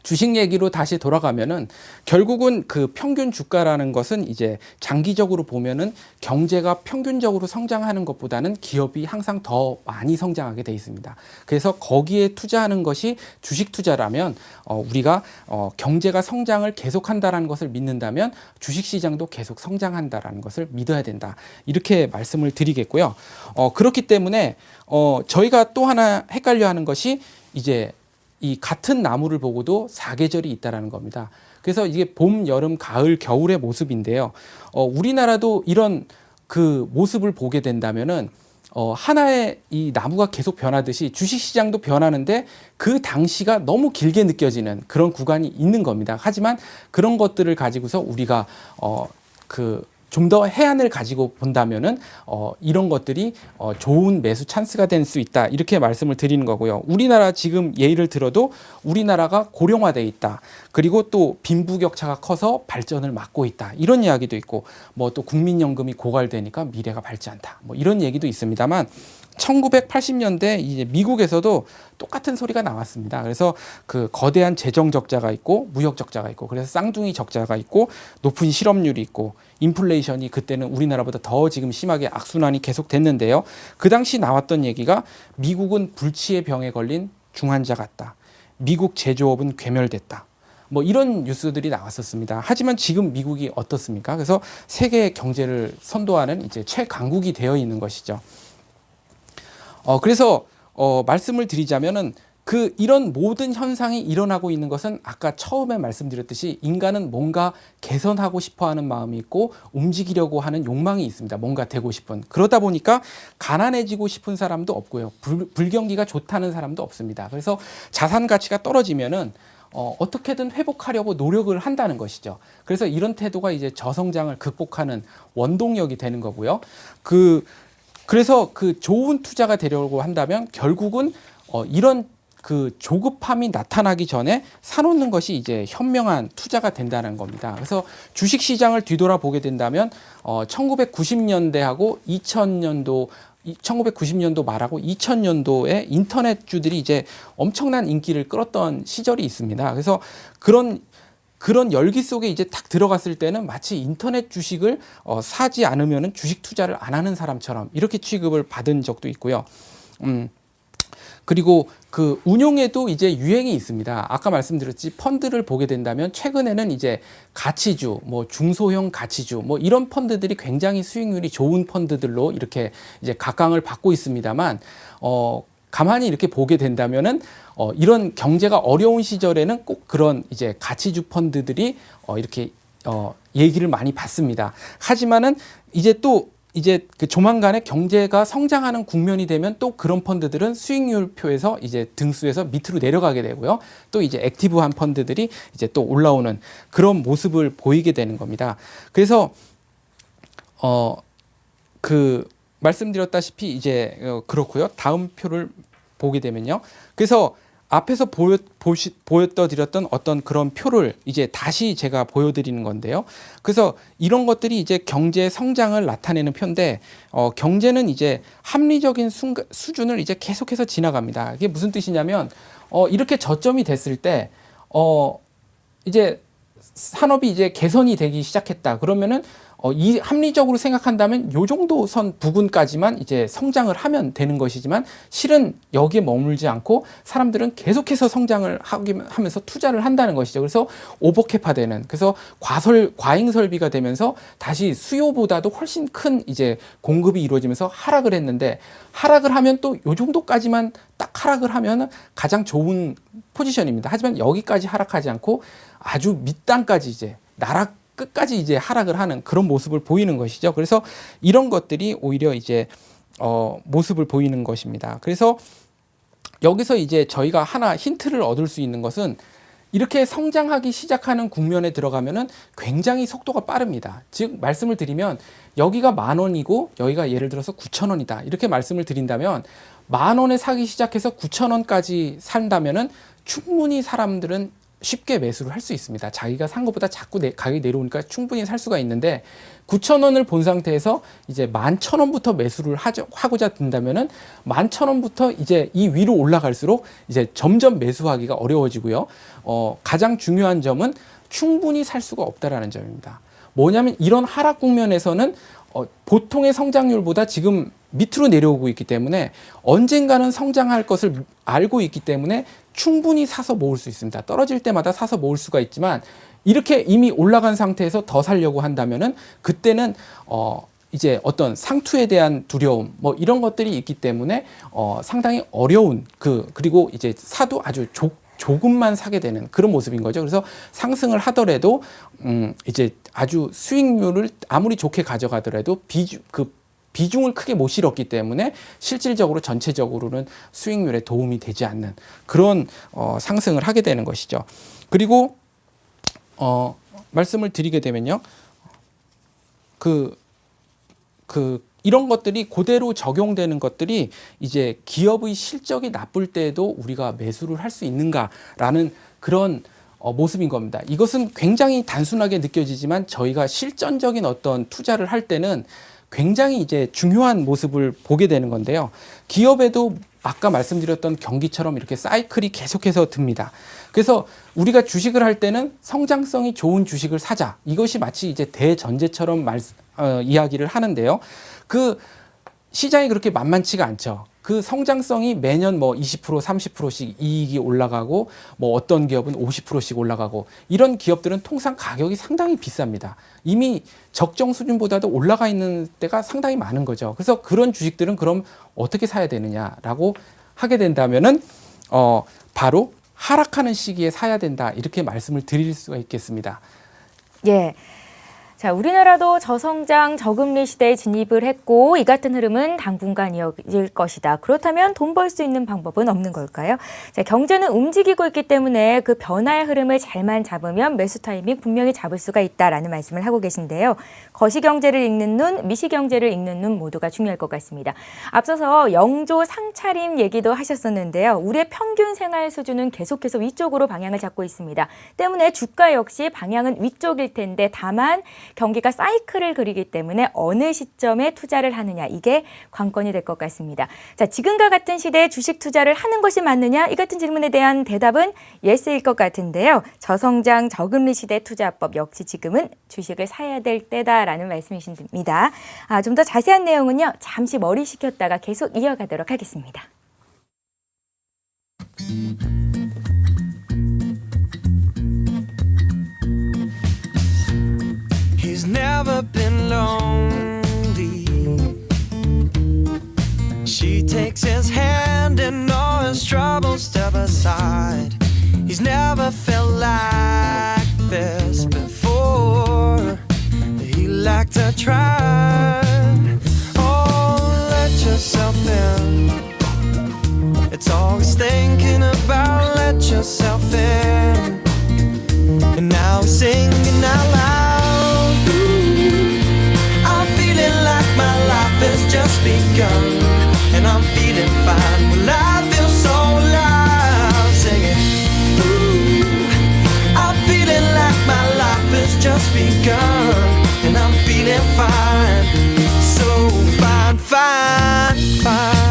주식 얘기로 다시 돌아가면은 결국은 그 평균 주가라는 것은 이제 장기적으로 보면은 경제가 평균적으로 성장하는 것보다는 기업이 항상 더 많이 성장하게 돼 있습니다. 그래서 거기에 투자하는 것이 주식 투자라면 우리가 경제가 성장을 계속한다라는 것을 믿는다면 주식 시장도 계속 성장한다라는 것을 믿어야 된다. 이렇게 말씀을 드리겠고요. 그렇기 때문에 저희가 또 하나 헷갈려하는 것이 이제 이 같은 나무를 보고도 사계절이 있다라는 겁니다. 그래서 이게 봄, 여름, 가을, 겨울의 모습인데요. 우리나라도 이런 그 모습을 보게 된다면은 하나의 이 나무가 계속 변하듯이 주식시장도 변하는데 그 당시가 너무 길게 느껴지는 그런 구간이 있는 겁니다. 하지만 그런 것들을 가지고서 우리가 좀 더 해안을 가지고 본다면은 이런 것들이 좋은 매수 찬스가 될 수 있다 이렇게 말씀을 드리는 거고요. 우리나라 지금 예를 들어도 우리나라가 고령화돼 있다. 그리고 또 빈부격차가 커서 발전을 막고 있다. 이런 이야기도 있고 뭐 또 국민연금이 고갈되니까 미래가 밝지 않다. 뭐 이런 얘기도 있습니다만 1980년대 이제 미국에서도 똑같은 소리가 나왔습니다. 그래서 그 거대한 재정 적자가 있고 무역 적자가 있고 그래서 쌍둥이 적자가 있고 높은 실업률이 있고 인플레이션이 그때는 우리나라보다 더 지금 심하게 악순환이 계속됐는데요. 그 당시 나왔던 얘기가 미국은 불치의 병에 걸린 중환자 같다. 미국 제조업은 괴멸됐다. 뭐 이런 뉴스들이 나왔었습니다. 하지만 지금 미국이 어떻습니까? 그래서 세계 경제를 선도하는 이제 최강국이 되어 있는 것이죠. 그래서 말씀을 드리자면은 이런 모든 현상이 일어나고 있는 것은 아까 처음에 말씀드렸듯이 인간은 뭔가 개선하고 싶어 하는 마음이 있고 움직이려고 하는 욕망이 있습니다. 뭔가 되고 싶은. 그러다 보니까 가난해지고 싶은 사람도 없고요. 불경기가 좋다는 사람도 없습니다. 그래서 자산 가치가 떨어지면은 어떻게든 회복하려고 노력을 한다는 것이죠. 그래서 이런 태도가 이제 저성장을 극복하는 원동력이 되는 거고요. 그래서 좋은 투자가 되려고 한다면 결국은 이런 조급함이 나타나기 전에 사놓는 것이 이제 현명한 투자가 된다는 겁니다. 그래서 주식 시장을 뒤돌아보게 된다면 1990년대하고 1990년도 말하고 2000년도에 인터넷주들이 이제 엄청난 인기를 끌었던 시절이 있습니다. 그래서 그런 열기 속에 이제 탁 들어갔을 때는 마치 인터넷 주식을 사지 않으면은 주식 투자를 안 하는 사람처럼 이렇게 취급을 받은 적도 있고요. 그리고 운용에도 이제 유행이 있습니다. 아까 말씀드렸지 펀드를 보게 된다면 최근에는 이제 가치주, 뭐 중소형 가치주, 뭐 이런 펀드들이 굉장히 수익률이 좋은 펀드들로 이렇게 이제 각광을 받고 있습니다만, 가만히 이렇게 보게 된다면은 이런 경제가 어려운 시절에는 꼭 그런 이제 가치주 펀드들이 이렇게 얘기를 많이 받습니다. 하지만은 이제 조만간에 경제가 성장하는 국면이 되면 또 그런 펀드들은 수익률표에서 이제 등수에서 밑으로 내려가게 되고요. 또 이제 액티브한 펀드들이 이제 또 올라오는 그런 모습을 보이게 되는 겁니다. 그래서 말씀드렸다시피 이제 그렇고요. 다음 표를 보게 되면요. 그래서 앞에서 보여드렸던 어떤 그런 표를 이제 다시 제가 보여드리는 건데요. 그래서 이런 것들이 이제 경제 성장을 나타내는 표인데, 경제는 이제 합리적인 수준을 이제 계속해서 지나갑니다. 이게 무슨 뜻이냐면, 이렇게 저점이 됐을 때, 이제 산업이 이제 개선이 되기 시작했다. 그러면은 이 합리적으로 생각한다면 요 정도 선 부근까지만 이제 성장을 하면 되는 것이지만 실은 여기에 머물지 않고 사람들은 계속해서 성장을 하면서 투자를 한다는 것이죠. 그래서 오버캐파되는, 그래서 과잉 설비가 되면서 다시 수요보다도 훨씬 큰 이제 공급이 이루어지면서 하락을 했는데, 하락을 하면 또 요 정도까지만 딱 하락을 하면 가장 좋은 포지션입니다. 하지만 여기까지 하락하지 않고 아주 밑단까지 이제 끝까지 이제 하락을 하는 그런 모습을 보이는 것이죠. 그래서 이런 것들이 오히려 이제 모습을 보이는 것입니다. 그래서 여기서 이제 저희가 하나 힌트를 얻을 수 있는 것은, 이렇게 성장하기 시작하는 국면에 들어가면은 굉장히 속도가 빠릅니다. 즉 말씀을 드리면 여기가 10,000원이고 여기가 예를 들어서 9,000원이다. 이렇게 말씀을 드린다면 10,000원에 사기 시작해서 9,000원까지 산다면은 충분히 사람들은 쉽게 매수를 할 수 있습니다. 자기가 산 것보다 자꾸 가격이 내려오니까 충분히 살 수가 있는데 9,000원을 본 상태에서 이제 11,000원부터 매수를 하고자 든다면은 11,000원부터 이제 이 위로 올라갈수록 이제 점점 매수하기가 어려워지고요. 가장 중요한 점은 충분히 살 수가 없다라는 점입니다. 뭐냐면 이런 하락 국면에서는 보통의 성장률보다 지금 밑으로 내려오고 있기 때문에 언젠가는 성장할 것을 알고 있기 때문에 충분히 사서 모을 수 있습니다. 떨어질 때마다 사서 모을 수가 있지만 이렇게 이미 올라간 상태에서 더 사려고 한다면은 그때는 이제 어떤 상투에 대한 두려움 뭐 이런 것들이 있기 때문에 상당히 어려운 그리고 이제 사도 아주 조금만 사게 되는 그런 모습인 거죠. 그래서 상승을 하더라도 이제 아주 수익률을 아무리 좋게 가져가더라도 비중을 크게 못 실었기 때문에 실질적으로 전체적으로는 수익률에 도움이 되지 않는 그런 상승을 하게 되는 것이죠. 그리고 말씀을 드리게 되면요, 이런 것들이 그대로 적용되는 것들이 이제 기업의 실적이 나쁠 때에도 우리가 매수를 할 수 있는가라는 그런 모습인 겁니다. 이것은 굉장히 단순하게 느껴지지만 저희가 실전적인 어떤 투자를 할 때는 굉장히 이제 중요한 모습을 보게 되는 건데요. 기업에도 아까 말씀드렸던 경기처럼 이렇게 사이클이 계속해서 듭니다. 그래서 우리가 주식을 할 때는 성장성이 좋은 주식을 사자. 이것이 마치 이제 대전제처럼 이야기를 하는데요. 시장이 그렇게 만만치가 않죠. 그 성장성이 매년 뭐 20%, 30%씩 이익이 올라가고 뭐 어떤 기업은 50%씩 올라가고 이런 기업들은 통상 가격이 상당히 비쌉니다. 이미 적정 수준보다도 올라가 있는 때가 상당히 많은 거죠. 그래서 그런 주식들은 그럼 어떻게 사야 되느냐라고 하게 된다면은 바로 하락하는 시기에 사야 된다. 이렇게 말씀을 드릴 수가 있겠습니다. 예. 자, 우리나라도 저성장, 저금리 시대에 진입을 했고 이 같은 흐름은 당분간 이어질 것이다. 그렇다면 돈 벌 수 있는 방법은 없는 걸까요? 자, 경제는 움직이고 있기 때문에 그 변화의 흐름을 잘만 잡으면 매수 타이밍 분명히 잡을 수가 있다라는 말씀을 하고 계신데요. 거시경제를 읽는 눈, 미시경제를 읽는 눈 모두가 중요할 것 같습니다. 앞서서 영조 상차림 얘기도 하셨었는데요. 우리의 평균 생활 수준은 계속해서 위쪽으로 방향을 잡고 있습니다. 때문에 주가 역시 방향은 위쪽일 텐데 다만 경기가 사이클을 그리기 때문에 어느 시점에 투자를 하느냐 이게 관건이 될 것 같습니다. 자, 지금과 같은 시대에 주식 투자를 하는 것이 맞느냐 이 같은 질문에 대한 대답은 예스일 것 같은데요. 저성장 저금리 시대 투자법 역시 지금은 주식을 사야 될 때다라는 말씀이십니다. 좀 더 자세한 내용은요. 잠시 머리 식혔다가 계속 이어가도록 하겠습니다. He's never been lonely. She takes his hand and all his troubles step aside. He's never felt like this before. He liked to try. Oh, let yourself in. It's all he's thinking about. Let yourself in. And now he's singing out loud. I'm feeling like my life has just begun, and I'm feeling fine. Well, I feel so alive, singing. Ooh, I'm feeling like my life has just begun, and I'm feeling fine, so fine, fine, fine.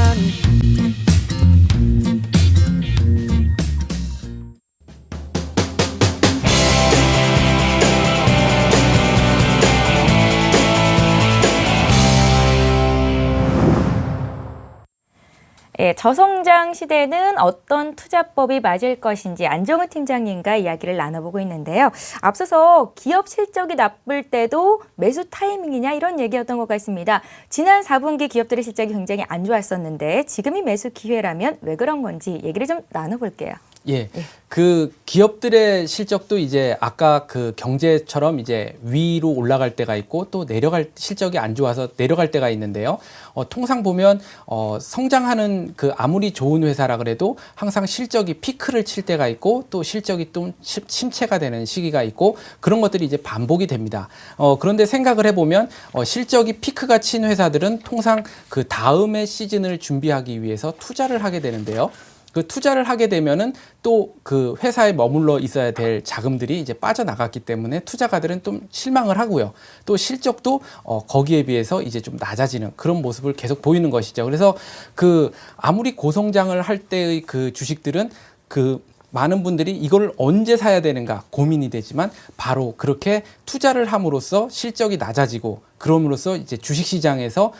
예, 저성장 시대는 어떤 투자법이 맞을 것인지 안정훈 팀장님과 이야기를 나눠보고 있는데요. 앞서서 기업 실적이 나쁠 때도 매수 타이밍이냐 이런 얘기였던 것 같습니다. 지난 4분기 기업들의 실적이 굉장히 안 좋았었는데 지금이 매수 기회라면 왜 그런 건지 얘기를 좀 나눠볼게요. 예. 그 기업들의 실적도 이제 아까 그 경제처럼 이제 위로 올라갈 때가 있고 또 실적이 안 좋아서 내려갈 때가 있는데요. 통상 보면 성장하는 그 아무리 좋은 회사라 그래도 항상 실적이 피크를 칠 때가 있고 또 실적이 또 침체가 되는 시기가 있고 그런 것들이 이제 반복이 됩니다. 그런데 생각을 해보면 실적이 피크가 친 회사들은 통상 그 다음의 시즌을 준비하기 위해서 투자를 하게 되는데요. 그 투자를 하게 되면은 또 그 회사에 머물러 있어야 될 자금들이 이제 빠져나갔기 때문에 투자가들은 좀 실망을 하고요. 또 실적도 거기에 비해서 이제 좀 낮아지는 그런 모습을 계속 보이는 것이죠. 그래서 그 아무리 고성장을 할 때의 그 주식들은 그 많은 분들이 이걸 언제 사야 되는가 고민이 되지만 바로 그렇게 투자를 함으로써 실적이 낮아지고 그럼으로써 이제 주식시장에서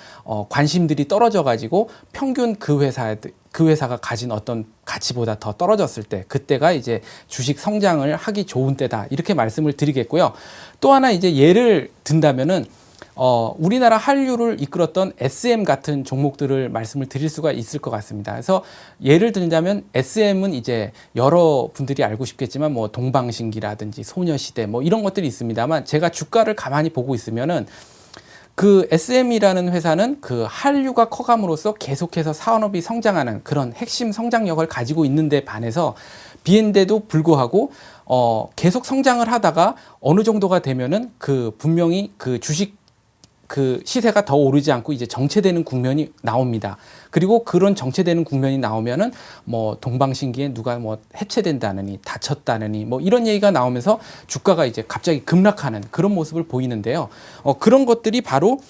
관심들이 떨어져 가지고 평균 그 회사가 가진 어떤 가치보다 더 떨어졌을 때 그때가 이제 주식 성장을 하기 좋은 때다 이렇게 말씀을 드리겠고요. 또 하나 이제 예를 든다면은 우리나라 한류를 이끌었던 SM 같은 종목들을 말씀을 드릴 수가 있을 것 같습니다. 그래서 예를 들자면 SM은 이제 여러분들이 알고 싶겠지만 뭐 동방신기라든지 소녀시대 뭐 이런 것들이 있습니다만 제가 주가를 가만히 보고 있으면은 그 SM이라는 회사는 그 한류가 커감으로써 계속해서 산업이 성장하는 그런 핵심 성장력을 가지고 있는데 반해서 비인데도 불구하고 계속 성장을 하다가 어느 정도가 되면은 그 분명히 그 주식 그 시세가 더 오르지 않고 이제 정체되는 국면이 나옵니다. 그리고 그런 정체되는 국면이 나오면은 뭐 동방신기에 누가 뭐 해체된다느니 다쳤다느니 뭐 이런 얘기가 나오면서 주가가 이제 갑자기 급락하는 그런 모습을 보이는데요. 그런 것들이 바로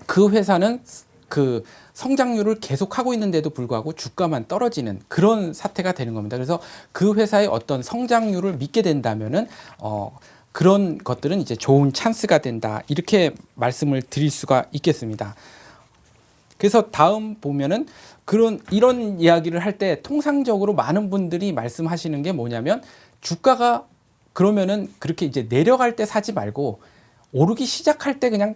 그 회사는 그 성장률을 계속하고 있는데도 불구하고 주가만 떨어지는 그런 사태가 되는 겁니다. 그래서 그 회사의 어떤 성장률을 믿게 된다면은 그런 것들은 이제 좋은 찬스가 된다. 이렇게 말씀을 드릴 수가 있겠습니다. 그래서 다음 보면은 이런 이야기를 할 때 통상적으로 많은 분들이 말씀하시는 게 뭐냐면 주가가 그러면은 그렇게 이제 내려갈 때 사지 말고 오르기 시작할 때 그냥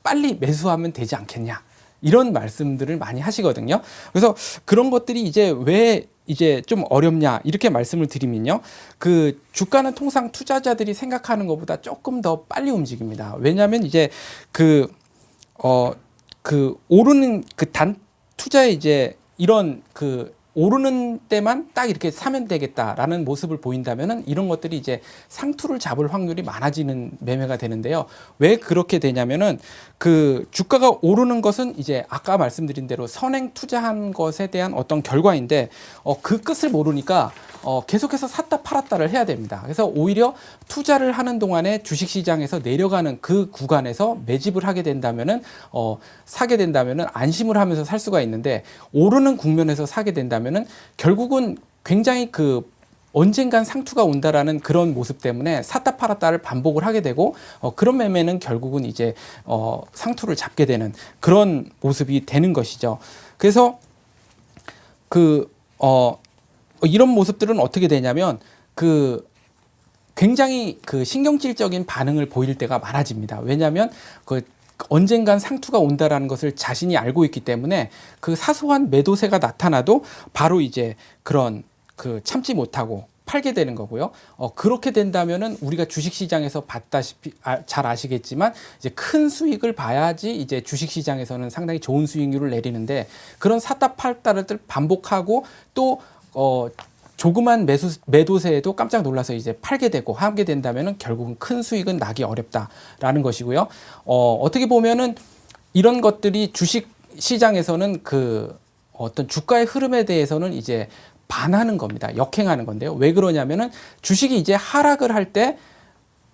빨리 매수하면 되지 않겠냐. 이런 말씀들을 많이 하시거든요. 그래서 그런 것들이 이제 왜 이제 좀 어렵냐 이렇게 말씀을 드리면요. 그 주가는 통상 투자자들이 생각하는 것보다 조금 더 빨리 움직입니다. 왜냐하면 이제 그 오르는 그 단 투자에 이제 이런 그 오르는 때만 딱 이렇게 사면 되겠다라는 모습을 보인다면은 이런 것들이 이제 상투를 잡을 확률이 많아지는 매매가 되는데요. 왜 그렇게 되냐면은 그 주가가 오르는 것은 이제 아까 말씀드린 대로 선행 투자한 것에 대한 어떤 결과인데 그 끝을 모르니까 계속해서 샀다 팔았다를 해야 됩니다. 그래서 오히려 투자를 하는 동안에 주식시장에서 내려가는 그 구간에서 매집을 하게 된다면은 사게 된다면은 안심을 하면서 살 수가 있는데 오르는 국면에서 사게 된다면은 결국은 굉장히 그 언젠간 상투가 온다라는 그런 모습 때문에 샀다 팔았다를 반복을 하게 되고 그런 매매는 결국은 이제 상투를 잡게 되는 그런 모습이 되는 것이죠. 그래서 이런 모습들은 어떻게 되냐면 굉장히 그 신경질적인 반응을 보일 때가 많아집니다. 왜냐하면 언젠간 상투가 온다라는 것을 자신이 알고 있기 때문에 그 사소한 매도세가 나타나도 바로 이제 그런 참지 못하고 팔게 되는 거고요. 그렇게 된다면은 우리가 주식시장에서 봤다시피 잘 아시겠지만 이제 큰 수익을 봐야지 이제 주식시장에서는 상당히 좋은 수익률을 내리는데 그런 샀다 팔다를 반복하고 또 조그만 매도세에도 깜짝 놀라서 이제 팔게 되고 하게 된다면은 결국은 큰 수익은 나기 어렵다라는 것이고요. 어떻게 보면은 이런 것들이 주식 시장에서는 그 어떤 주가의 흐름에 대해서는 이제 반하는 겁니다. 역행하는 건데요. 왜 그러냐면은 주식이 이제 하락을 할 때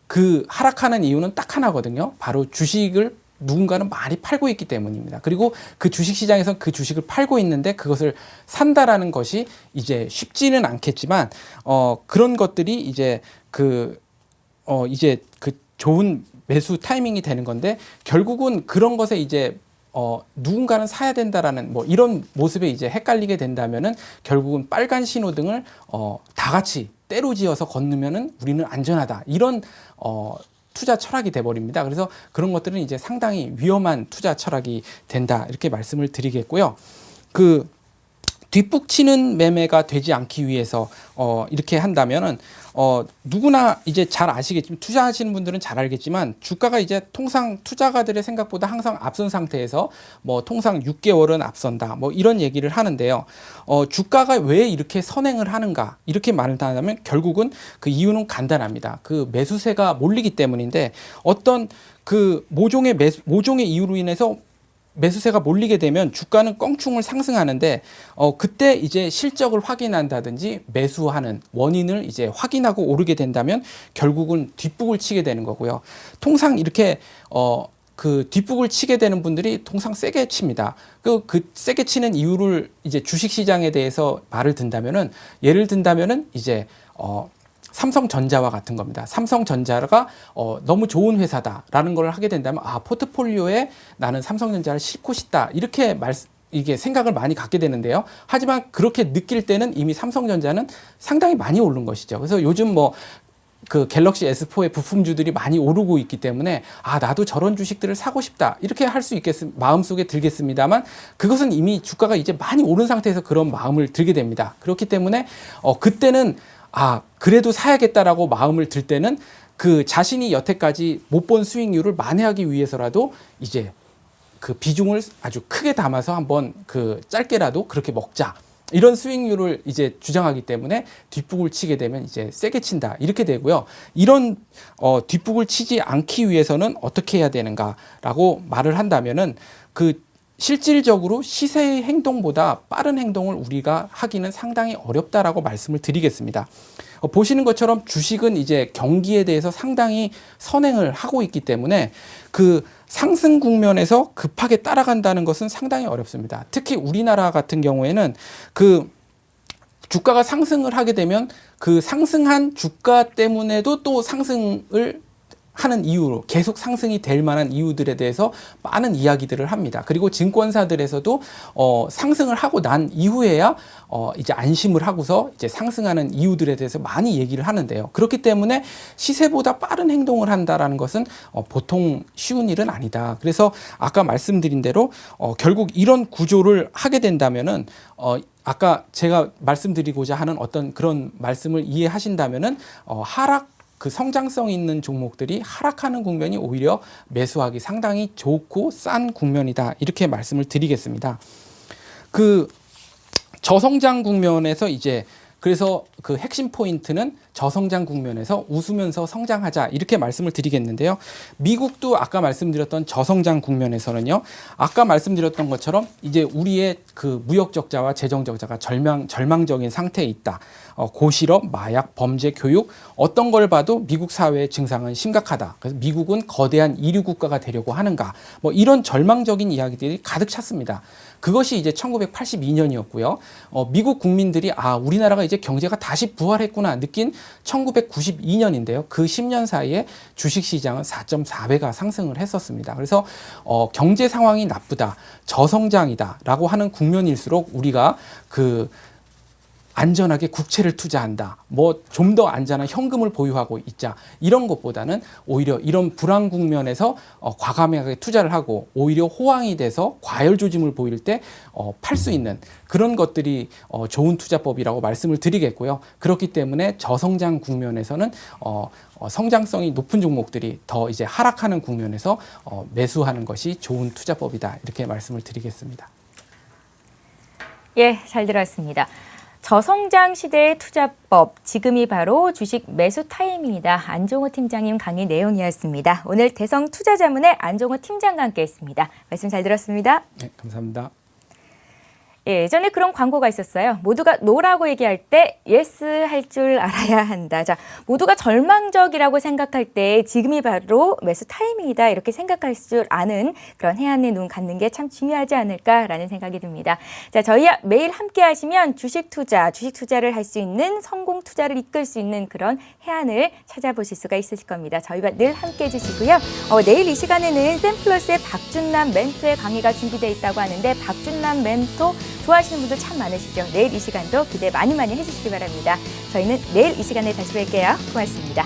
그 하락하는 이유는 딱 하나거든요. 바로 주식을 누군가는 많이 팔고 있기 때문입니다. 그리고 그 주식시장에서 그 주식을 팔고 있는데 그것을 산다라는 것이 이제 쉽지는 않겠지만 그런 것들이 이제 이제 좋은 매수 타이밍이 되는 건데 결국은 그런 것에 이제 누군가는 사야 된다라는 뭐 이런 모습에 이제 헷갈리게 된다면은 결국은 빨간 신호등을 다 같이 때로 지어서 건너면은 우리는 안전하다 이런 투자 철학이 돼버립니다. 그래서 그런 것들은 이제 상당히 위험한 투자 철학이 된다 이렇게 말씀을 드리겠고요. 뒷북치는 매매가 되지 않기 위해서 이렇게 한다면은 누구나 이제 잘 아시겠지만 투자하시는 분들은 잘 알겠지만 주가가 이제 통상 투자가들의 생각보다 항상 앞선 상태에서 뭐 통상 6개월은 앞선다 뭐 이런 얘기를 하는데요. 주가가 왜 이렇게 선행을 하는가 이렇게 말을 하자면 결국은 그 이유는 간단합니다. 그 매수세가 몰리기 때문인데 어떤 그 모종의 이유로 인해서 매수세가 몰리게 되면 주가는 껑충을 상승하는데 그때 이제 실적을 확인한다든지 매수하는 원인을 이제 확인하고 오르게 된다면 결국은 뒷북을 치게 되는 거고요. 통상 이렇게 그 뒷북을 치게 되는 분들이 통상 세게 칩니다. 그 세게 치는 이유를 이제 주식 시장에 대해서 말을 든다면은 예를 든다면은 이제 삼성전자와 같은 겁니다. 삼성전자가 너무 좋은 회사다라는 걸 하게 된다면 포트폴리오에 나는 삼성전자를 싣고 싶다 이렇게 이게 생각을 많이 갖게 되는데요. 하지만 그렇게 느낄 때는 이미 삼성전자는 상당히 많이 오른 것이죠. 그래서 요즘 그 갤럭시 S4의 부품주들이 많이 오르고 있기 때문에 나도 저런 주식들을 사고 싶다 이렇게 할 수 마음속에 들겠습니다만 그것은 이미 주가가 이제 많이 오른 상태에서 그런 마음을 들게 됩니다. 그렇기 때문에 그때는 그래도 사야겠다라고 마음을 들 때는 그 자신이 여태까지 못 본 수익률을 만회하기 위해서라도 이제 그 비중을 아주 크게 담아서 한번 그 짧게라도 그렇게 먹자. 이런 수익률을 이제 주장하기 때문에 뒷북을 치게 되면 이제 세게 친다. 이렇게 되고요. 이런 뒷북을 치지 않기 위해서는 어떻게 해야 되는가라고 말을 한다면은 그 실질적으로 시세의 행동보다 빠른 행동을 우리가 하기는 상당히 어렵다라고 말씀을 드리겠습니다. 보시는 것처럼 주식은 이제 경기에 대해서 상당히 선행을 하고 있기 때문에 그 상승 국면에서 급하게 따라간다는 것은 상당히 어렵습니다. 특히 우리나라 같은 경우에는 그 주가가 상승을 하게 되면 그 상승한 주가 때문에도 또 상승을 하는 이유로 계속 상승이 될 만한 이유들에 대해서 많은 이야기들을 합니다. 그리고 증권사들에서도 상승을 하고 난 이후에야 이제 안심을 하고서 이제 상승하는 이유들에 대해서 많이 얘기를 하는데요. 그렇기 때문에 시세보다 빠른 행동을 한다라는 것은 보통 쉬운 일은 아니다. 그래서 아까 말씀드린 대로 결국 이런 구조를 하게 된다면은 아까 제가 말씀드리고자 하는 어떤 그런 말씀을 이해하신다면은 그 성장성 있는 종목들이 하락하는 국면이 오히려 매수하기 상당히 좋고 싼 국면이다. 이렇게 말씀을 드리겠습니다. 그 저성장 국면에서 이제 그래서 그 핵심 포인트는 저성장 국면에서 웃으면서 성장하자 이렇게 말씀을 드리겠는데요. 미국도 아까 말씀드렸던 저성장 국면에서는요. 아까 말씀드렸던 것처럼 이제 우리의 그 무역 적자와 재정 적자가 절망적인 상태에 있다. 고실업, 마약, 범죄, 교육 어떤 걸 봐도 미국 사회의 증상은 심각하다. 그래서 미국은 거대한 이류 국가가 되려고 하는가. 이런 절망적인 이야기들이 가득 찼습니다. 그것이 이제 1982년이었고요. 미국 국민들이 우리나라가 이제 경제가 다시 부활했구나 느낀 1992년인데요. 그 10년 사이에 주식시장은 4.4배가 상승을 했었습니다. 그래서 경제 상황이 나쁘다, 저성장이다 라고 하는 국면일수록 우리가 그 안전하게 국채를 투자한다. 좀 더 안전한 현금을 보유하고 있자. 이런 것보다는 오히려 이런 불안 국면에서 과감하게 투자를 하고 오히려 호황이 돼서 과열 조짐을 보일 때 팔 수 있는 그런 것들이 좋은 투자법이라고 말씀을 드리겠고요. 그렇기 때문에 저성장 국면에서는 성장성이 높은 종목들이 더 이제 하락하는 국면에서 매수하는 것이 좋은 투자법이다. 이렇게 말씀을 드리겠습니다. 예, 잘 들었습니다. 저성장 시대의 투자법, 지금이 바로 주식 매수 타이밍이다. 안종호 팀장님 강의 내용이었습니다. 오늘 대성투자자문의 안종호 팀장과 함께했습니다. 말씀 잘 들었습니다. 네, 감사합니다. 예전에 그런 광고가 있었어요. 모두가 노라고 얘기할 때 예스 할 줄 알아야 한다. 자, 모두가 절망적이라고 생각할 때 지금이 바로 매수 타이밍이다. 이렇게 생각할 줄 아는 그런 해안의 눈 갖는 게 참 중요하지 않을까라는 생각이 듭니다. 자, 저희와 매일 함께 하시면 주식 투자를 할 수 있는 성공 투자를 이끌 수 있는 그런 해안을 찾아보실 수가 있으실 겁니다. 저희와 늘 함께 해주시고요. 내일 이 시간에는 샘플러스의 박준남 멘토의 강의가 준비되어 있다고 하는데 박준남 멘토 좋아하시는 분들 참 많으시죠. 내일 이 시간도 기대 많이 해주시기 바랍니다. 저희는 내일 이 시간에 다시 뵐게요. 고맙습니다.